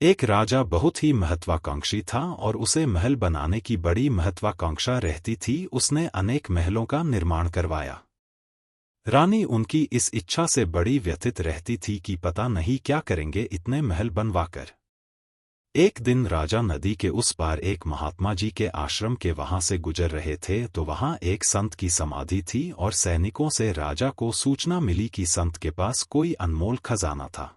एक राजा बहुत ही महत्वाकांक्षी था और उसे महल बनाने की बड़ी महत्वाकांक्षा रहती थी। उसने अनेक महलों का निर्माण करवाया। रानी उनकी इस इच्छा से बड़ी व्यथित रहती थी कि पता नहीं क्या करेंगे इतने महल बनवाकर। एक दिन राजा नदी के उस पार एक महात्मा जी के आश्रम के वहां से गुजर रहे थे तो वहां एक संत की समाधि थी और सैनिकों से राजा को सूचना मिली कि संत के पास कोई अनमोल खजाना था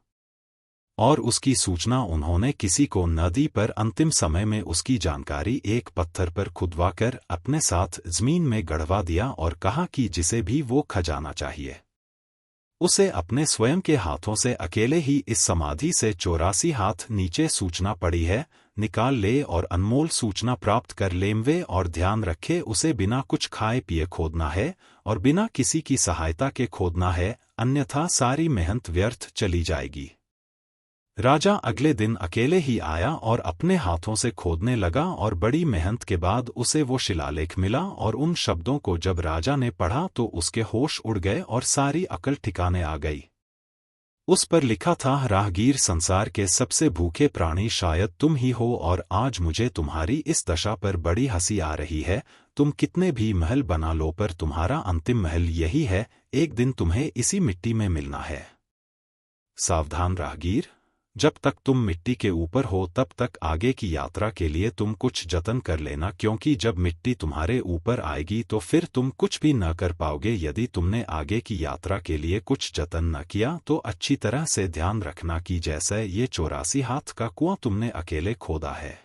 और उसकी सूचना उन्होंने किसी को न दी पर अंतिम समय में उसकी जानकारी एक पत्थर पर खुदवाकर अपने साथ जमीन में गड़वा दिया और कहा कि जिसे भी वो खजाना चाहिए उसे अपने स्वयं के हाथों से अकेले ही इस समाधि से 84 हाथ नीचे सूचना पड़ी है निकाल ले और अनमोल सूचना प्राप्त कर लेमवे और ध्यान रखे उसे बिना कुछ खाए पिए खोदना है और बिना किसी की सहायता के खोदना है, अन्यथा सारी मेहनत व्यर्थ चली जाएगी। राजा अगले दिन अकेले ही आया और अपने हाथों से खोदने लगा और बड़ी मेहनत के बाद उसे वो शिलालेख मिला और उन शब्दों को जब राजा ने पढ़ा तो उसके होश उड़ गए और सारी अकल ठिकाने आ गई। उस पर लिखा था, राहगीर संसार के सबसे भूखे प्राणी शायद तुम ही हो और आज मुझे तुम्हारी इस दशा पर बड़ी हंसी आ रही है। तुम कितने भी महल बना लो पर तुम्हारा अंतिम महल यही है, एक दिन तुम्हें इसी मिट्टी में मिलना है। सावधान राहगीर, जब तक तुम मिट्टी के ऊपर हो तब तक आगे की यात्रा के लिए तुम कुछ जतन कर लेना, क्योंकि जब मिट्टी तुम्हारे ऊपर आएगी तो फिर तुम कुछ भी न कर पाओगे। यदि तुमने आगे की यात्रा के लिए कुछ जतन न किया तो अच्छी तरह से ध्यान रखना कि जैसे ये 84 हाथ का कुआं तुमने अकेले खोदा है,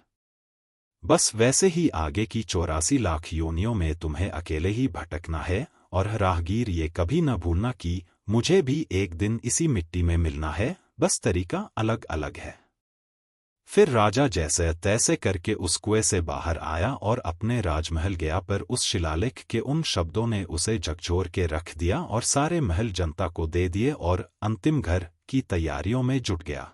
बस वैसे ही आगे की 84 लाख योनियों में तुम्हें अकेले ही भटकना है। और राहगीर, ये कभी न भूलना कि मुझे भी एक दिन इसी मिट्टी में मिलना है, बस तरीका अलग अलग है। फिर राजा जैसे तैसे करके उस कुएं से बाहर आया और अपने राजमहल गया, पर उस शिलालेख के उन शब्दों ने उसे झकझोर के रख दिया और सारे महल जनता को दे दिए और अंतिम घर की तैयारियों में जुट गया।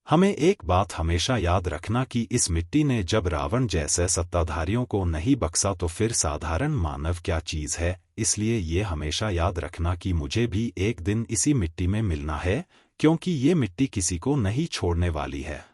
हमें एक बात हमेशा याद रखना कि इस मिट्टी ने जब रावण जैसे सत्ताधारियों को नहीं बख्शा तो फिर साधारण मानव क्या चीज है। इसलिए ये हमेशा याद रखना कि मुझे भी एक दिन इसी मिट्टी में मिलना है, क्योंकि ये मिट्टी किसी को नहीं छोड़ने वाली है।